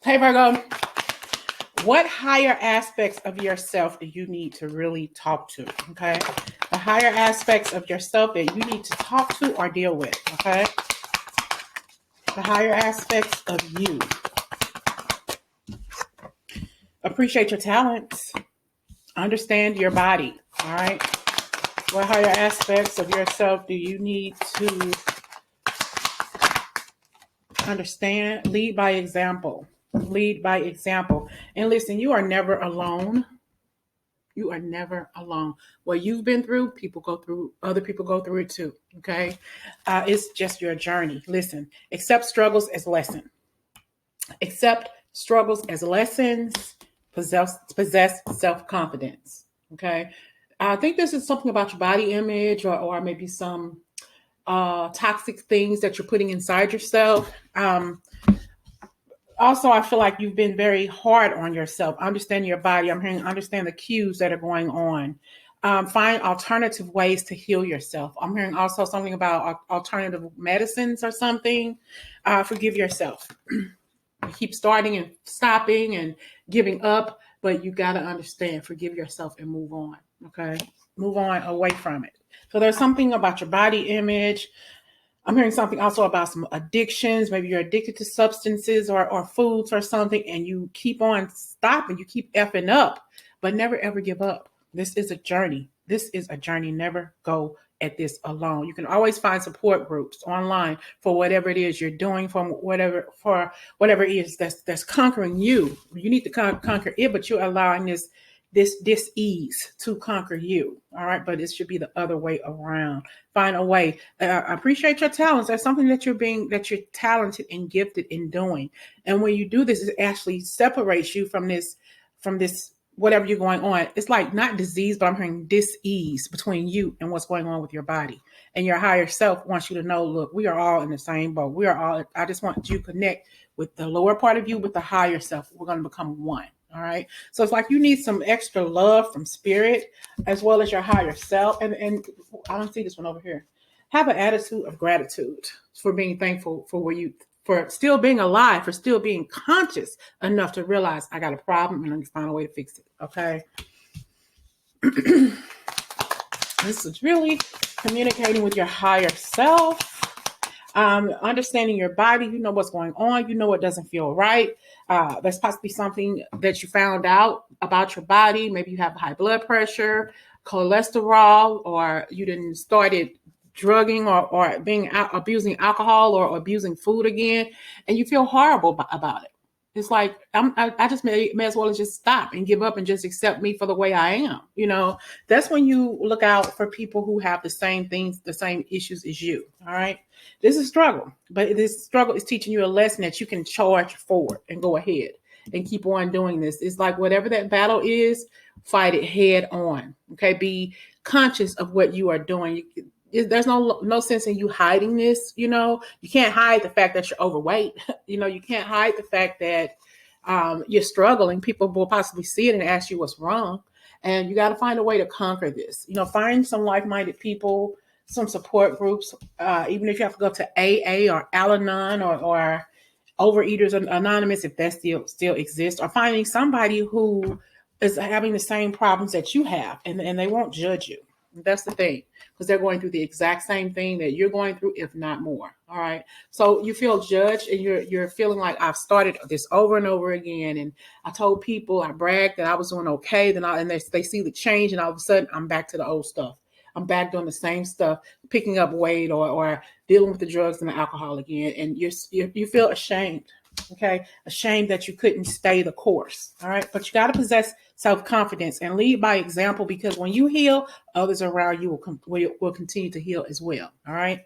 Hey, Virgo, what higher aspects of yourself do you need to really talk to? Okay. The higher aspects of yourself that you need to talk to or deal with. Okay. The higher aspects of you. Appreciate your talents. Understand your body. All right. What higher aspects of yourself do you need to understand? Lead by example. Lead by example. And listen, you are never alone. You are never alone. What you've been through, other people go through it too. Okay. It's just your journey. Listen, accept struggles as lessons. Accept struggles as lessons. Possess self-confidence. Okay. I think this is something about your body image or maybe some toxic things that you're putting inside yourself. Also, I feel like you've been very hard on yourself. Understand your body. I'm hearing understand the cues that are going on. Find alternative ways to heal yourself. I'm hearing also something about alternative medicines or something. Forgive yourself. You keep starting and stopping and giving up, but you got to understand, forgive yourself and move on. Okay. Move on away from it. So there's something about your body image. I'm hearing something also about some addictions. Maybe you're addicted to substances or foods or something, and you keep on stopping. You keep effing up, but never ever give up. This is a journey. This is a journey. Never go at this alone. You can always find support groups online for whatever it is you're doing, for whatever it is that's conquering you. You need to conquer it, but you're allowing this ease to conquer you. All right. But it should be the other way around. Find a way. Appreciate your talents. That's something that you're talented and gifted in doing. And when you do this, it actually separates you from this whatever you're going on. It's like not disease, but I'm hearing dis-ease between you and what's going on with your body. And your higher self wants you to know, look, we are all in the same boat. I just want you to connect with the lower part of you with the higher self. We're going to become one. All right. So it's like you need some extra love from spirit as well as your higher self. And I don't see this one over here. Have an attitude of gratitude for being thankful for still being alive, for still being conscious enough to realize I got a problem and let me find a way to fix it. Okay. This is really communicating with your higher self. Understanding your body, you know what's going on, you know what doesn't feel right. There's possibly something that you found out about your body. Maybe you have high blood pressure, cholesterol, or you didn't started drugging or abusing alcohol or abusing food again, and you feel horrible about it. It's like I just may as well just stop and give up and just accept me for the way I am. That's when you look out for people who have the same things, the same issues as you. All right. This is a struggle, but this struggle is teaching you a lesson that you can charge forward and go ahead and keep on doing this. It's like whatever that battle is, fight it head on. Okay. Be conscious of what you are doing. There's no sense in you hiding this. You can't hide the fact that you're overweight. You can't hide the fact that you're struggling. People will possibly see it and ask you what's wrong. And you got to find a way to conquer this. Find some like-minded people, some support groups, even if you have to go to AA or Al-Anon or Overeaters Anonymous, if that still exists, or finding somebody who is having the same problems that you have, and they won't judge you. That's the thing, because they're going through the exact same thing that you're going through, if not more. All right. So you feel judged and you're feeling like I've started this over and over again. And I told people, I bragged that I was doing okay. Then they see the change, and all of a sudden I'm back to the old stuff. I'm back doing the same stuff, picking up weight or dealing with the drugs and the alcohol again. And you feel ashamed. Okay. Ashamed that you couldn't stay the course. All right. But you got to possess self-confidence and lead by example, because when you heal, others around you will continue to heal as well. All right.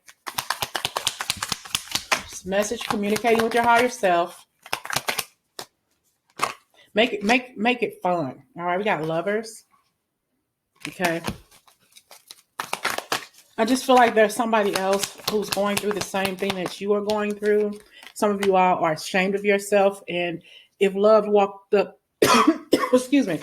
This message, communicating with your higher self. Make it fun. All right. We got lovers. Okay. I just feel like there's somebody else who's going through the same thing that you are going through. Some of you all are ashamed of yourself. And if love walked up, excuse me,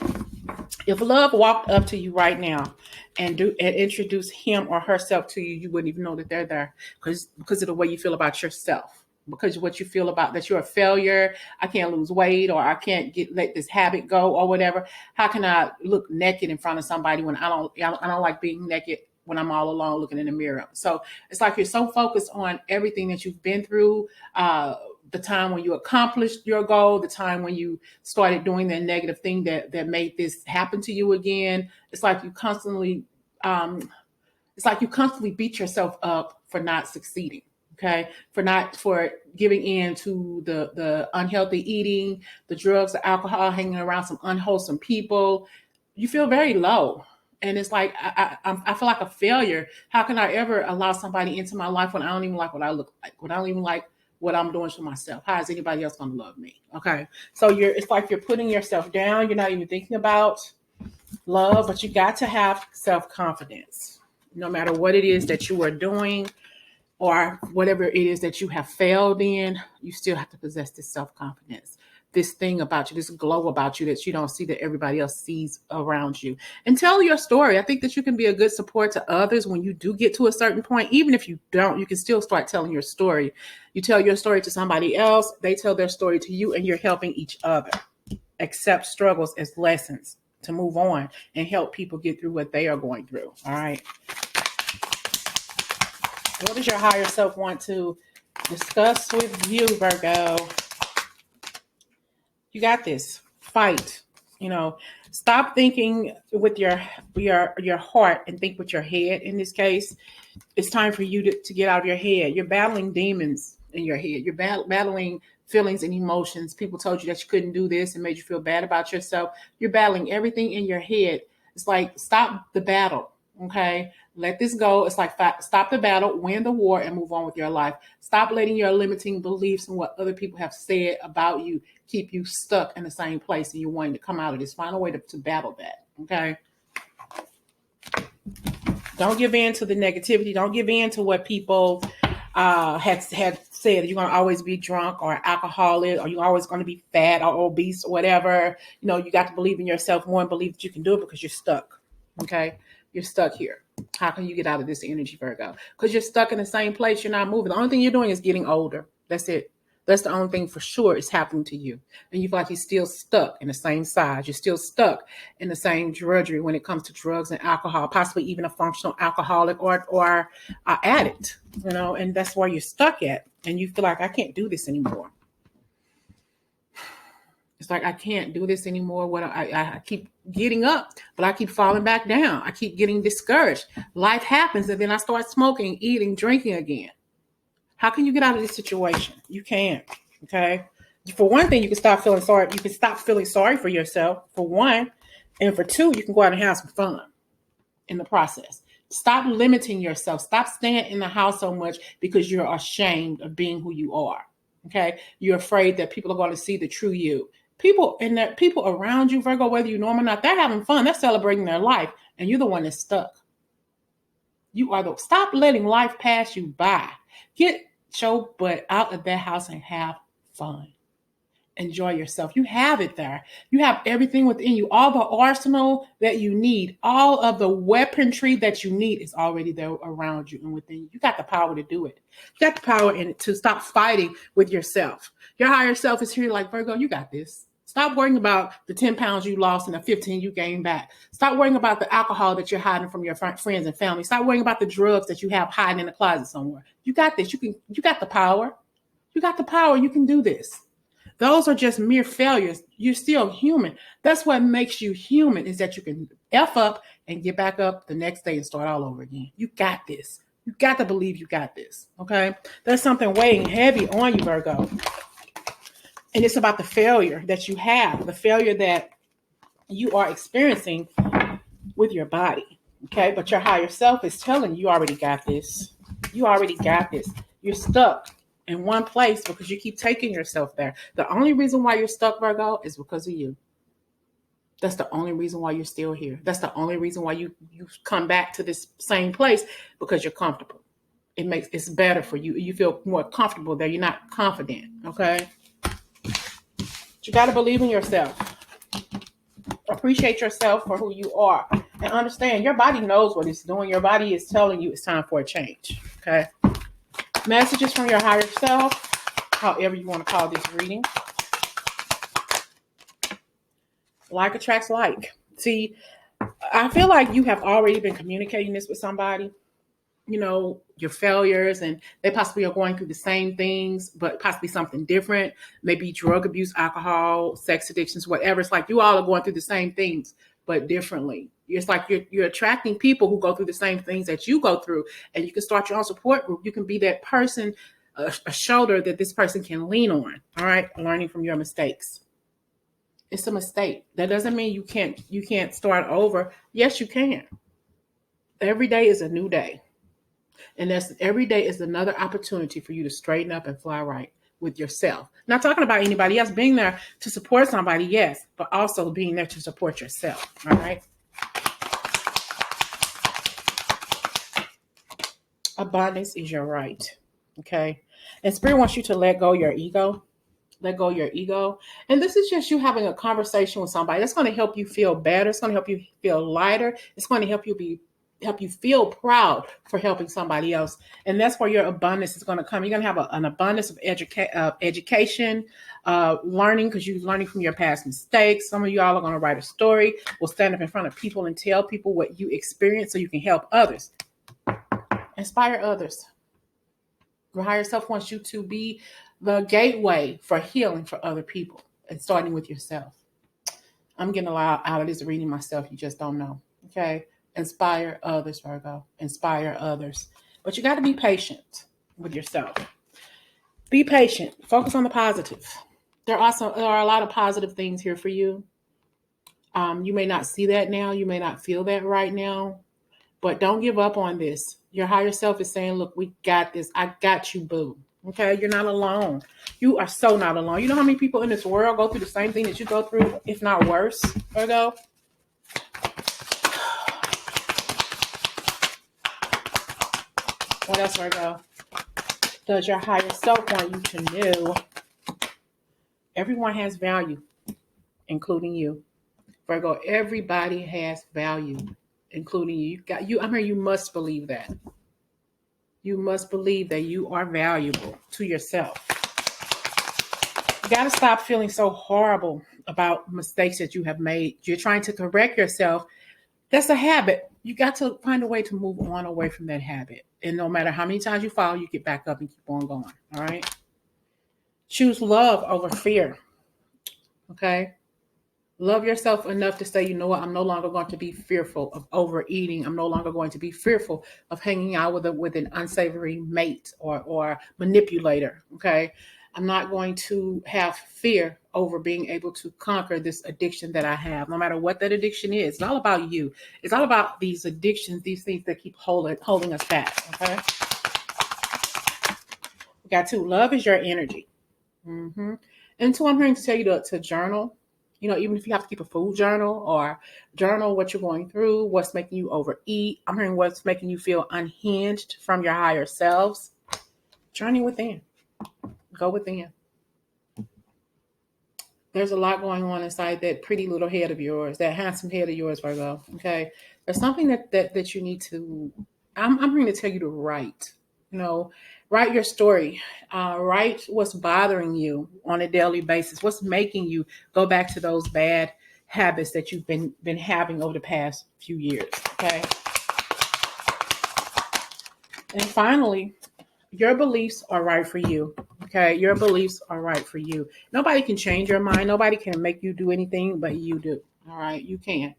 if love walked up to you right now and introduce him or herself to you, you wouldn't even know that they're there because of the way you feel about yourself. because of what you feel about that you're a failure. I can't lose weight, or I can't let this habit go, or whatever. How can I look naked in front of somebody when I don't like being naked when I'm all alone looking in the mirror? So it's like you're so focused on everything that you've been through, the time when you accomplished your goal, the time when you started doing that negative thing that made this happen to you again. It's like you constantly beat yourself up for not succeeding. Okay, for giving in to the unhealthy eating, the drugs, the alcohol, hanging around some unwholesome people. You feel very low, and it's like I feel like a failure. How can I ever allow somebody into my life when I don't even like what I look like? When I don't even like what I'm doing for myself? How is anybody else going to love me? Okay, so it's like you're putting yourself down. You're not even thinking about love, but you got to have self-confidence. No matter what it is that you are doing, or whatever it is that you have failed in, you still have to possess this self-confidence, this thing about you, this glow about you that you don't see that everybody else sees around you. And tell your story. I think that you can be a good support to others when you do get to a certain point. Even if you don't, you can still start telling your story. You tell your story to somebody else, they tell their story to you, and you're helping each other accept struggles as lessons to move on and help people get through what they are going through. All right. What does your higher self want to discuss with you, Virgo? You got this. Fight. Stop thinking with your heart and think with your head. In this case, it's time for you to get out of your head. You're battling demons in your head. You're battling feelings and emotions. People told you that you couldn't do this and made you feel bad about yourself. You're battling everything in your head. It's like, stop the battle. Okay, let this go. It's like, stop the battle, win the war, and move on with your life. Stop letting your limiting beliefs and what other people have said about you keep you stuck in the same place, and you're wanting to come out of this. Find a way to battle that. Okay. Don't give in to the negativity. Don't give in to what people had said. You're going to always be drunk or alcoholic, or you're always going to be fat or obese or whatever. You got to believe in yourself more and believe that you can do it, because you're stuck. Okay. You're stuck here. How can you get out of this energy, Virgo? Because you're stuck in the same place. You're not moving. The only thing you're doing is getting older. That's it. That's the only thing for sure is happening to you. And you feel like you're still stuck in the same size. You're still stuck in the same drudgery when it comes to drugs and alcohol, possibly even a functional alcoholic or addict, and that's where you're stuck at. And you feel like, I can't do this anymore. It's like, I can't do this anymore. I keep getting up, but I keep falling back down. I keep getting discouraged. Life happens, and then I start smoking, eating, drinking again. How can you get out of this situation? You can't. Okay. For one thing, you can stop feeling sorry. You can stop feeling sorry for yourself, for one. And for two, you can go out and have some fun in the process. Stop limiting yourself. Stop staying in the house so much because you're ashamed of being who you are. Okay. You're afraid that people are going to see the true you. People around you, Virgo, whether you know them or not, they're having fun. They're celebrating their life. And you're the one that's stuck. Stop letting life pass you by. Get your butt out of that house and have fun. Enjoy yourself. You have it there. You have everything within you. All the arsenal that you need, all of the weaponry that you need is already there around you and within you. You got the power to do it. You got the power to stop fighting with yourself. Your higher self is here like, Virgo, you got this. Stop worrying about the 10 pounds you lost and the 15 you gained back. Stop worrying about the alcohol that you're hiding from your friends and family. Stop worrying about the drugs that you have hiding in the closet somewhere. You got this. You got the power. You got the power. You can do this. Those are just mere failures. You're still human. That's what makes you human, is that you can F up and get back up the next day and start all over again. You got this. You got to believe you got this. Okay. There's something weighing heavy on you, Virgo. And it's about the failure that you have, the failure that you are experiencing with your body. Okay. But your higher self is telling you already got this. You already got this. You're stuck in one place because you keep taking yourself there. The only reason why you're stuck, Virgo, is because of you. That's the only reason why you're still here. That's the only reason why you come back to this same place, because you're comfortable. It's better for you. You feel more comfortable there. You're not confident. Okay. But you got to believe in yourself. Appreciate yourself for who you are, and understand your body knows what it's doing. Your body is telling you it's time for a change. Okay. Messages from your higher self. however you want to call this reading. Like attracts like. See, I feel like you have already been communicating this with somebody, your failures, and they possibly are going through the same things, but possibly something different, maybe drug abuse, alcohol, sex addictions, whatever. It's like you all are going through the same things, but differently. It's like you're attracting people who go through the same things that you go through, and you can start your own support group. You can be that person, a shoulder that this person can lean on. All right. Learning from your mistakes. It's a mistake. That doesn't mean you can't start over. Yes, you can. Every day is a new day. And every day is another opportunity for you to straighten up and fly right with yourself. Not talking about anybody else, being there to support somebody, yes, but also being there to support yourself. All right. Abundance is your right. Okay. And Spirit wants you to let go your ego. Let go your ego. And this is just you having a conversation with somebody. That's going to help you feel better. It's going to help you feel lighter. It's going to help you feel proud for helping somebody else. And that's where your abundance is going to come. You're going to have an abundance of education, learning, because you're learning from your past mistakes. Some of you all are going to write a story, will stand up in front of people and tell people what you experienced so you can help others. Inspire others. Your higher self wants you to be the gateway for healing for other people, and starting with yourself. I'm getting a lot out of this reading myself. You just don't know. Okay. Inspire others, Virgo. Inspire others. But you got to be patient with yourself. Be patient. Focus on the positive. There are a lot of positive things here for you. You may not see that now. You may not feel that right now. But don't give up on this. Your higher self is saying, look, we got this. I got you, boo. Okay? You're not alone. You are so not alone. You know how many people in this world go through the same thing that you go through, if not worse, Virgo? What else, Virgo? Does your higher self want you to know everyone has value, including you? Virgo, everybody has value, including you. You must believe that. You must believe that you are valuable to yourself. You got to stop feeling so horrible about mistakes that you have made. You're trying to correct yourself. That's a habit. You got to find a way to move on away from that habit. And no matter how many times you fall, you get back up and keep on going. All right. Choose love over fear. Okay. Love yourself enough to say, you know what? I'm no longer going to be fearful of overeating. I'm no longer going to be fearful of hanging out with an unsavory mate or manipulator. Okay. I'm not going to have fear over being able to conquer this addiction that I have, no matter what that addiction is. It's all about you. It's all about these addictions, these things that keep holding us back. Okay. We got 2. Love is your energy. Mm-hmm. And 2, I'm hearing to tell you to journal. Even if you have to keep a food journal or journal what you're going through, what's making you overeat. I'm hearing what's making you feel unhinged from your higher selves. Journey within. Go within. There's a lot going on inside that pretty little head of yours, that handsome head of yours, Virgo. Okay. There's something that you need to, I'm going to tell you to write. Write your story. Write what's bothering you on a daily basis. What's making you go back to those bad habits that you've been having over the past few years. Okay. And finally, your beliefs are right for you. Okay. Your beliefs are right for you. Nobody can change your mind. Nobody can make you do anything, but you do. All right. You can.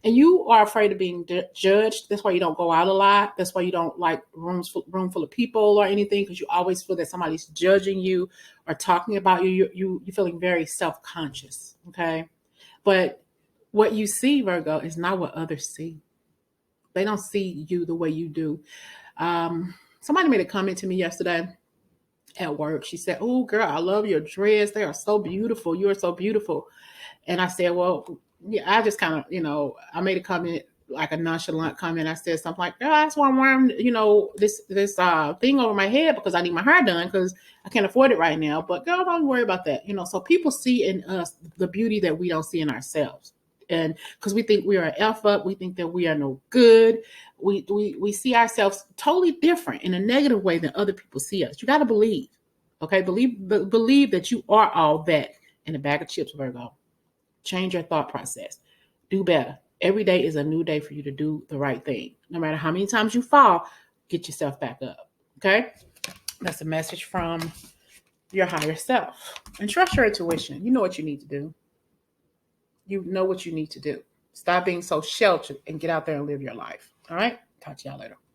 And you are afraid of being judged. That's why you don't go out a lot. That's why you don't like room full of people or anything, because you always feel that somebody's judging you or talking about you. You're feeling very self-conscious. Okay. But what you see, Virgo, is not what others see. They don't see you the way you do. Somebody made a comment to me yesterday at work. She said, "Oh, girl, I love your dress. They are so beautiful. You are so beautiful." And I said, well, yeah, I just kind of, I made a comment, like a nonchalant comment. I said something like, "Oh, that's why I'm wearing, this thing over my head, because I need my hair done because I can't afford it right now. But girl, don't worry about that." So people see in us the beauty that we don't see in ourselves. And because we think we are an F up, we think that we are no good. We see ourselves totally different in a negative way than other people see us. You got to believe. Okay, believe that you are all that in a bag of chips, Virgo. Change your thought process. Do better. Every day is a new day for you to do the right thing. No matter how many times you fall, get yourself back up. Okay? That's a message from your higher self. And trust your intuition. You know what you need to do. You know what you need to do. Stop being so sheltered and get out there and live your life. All right? Talk to y'all later.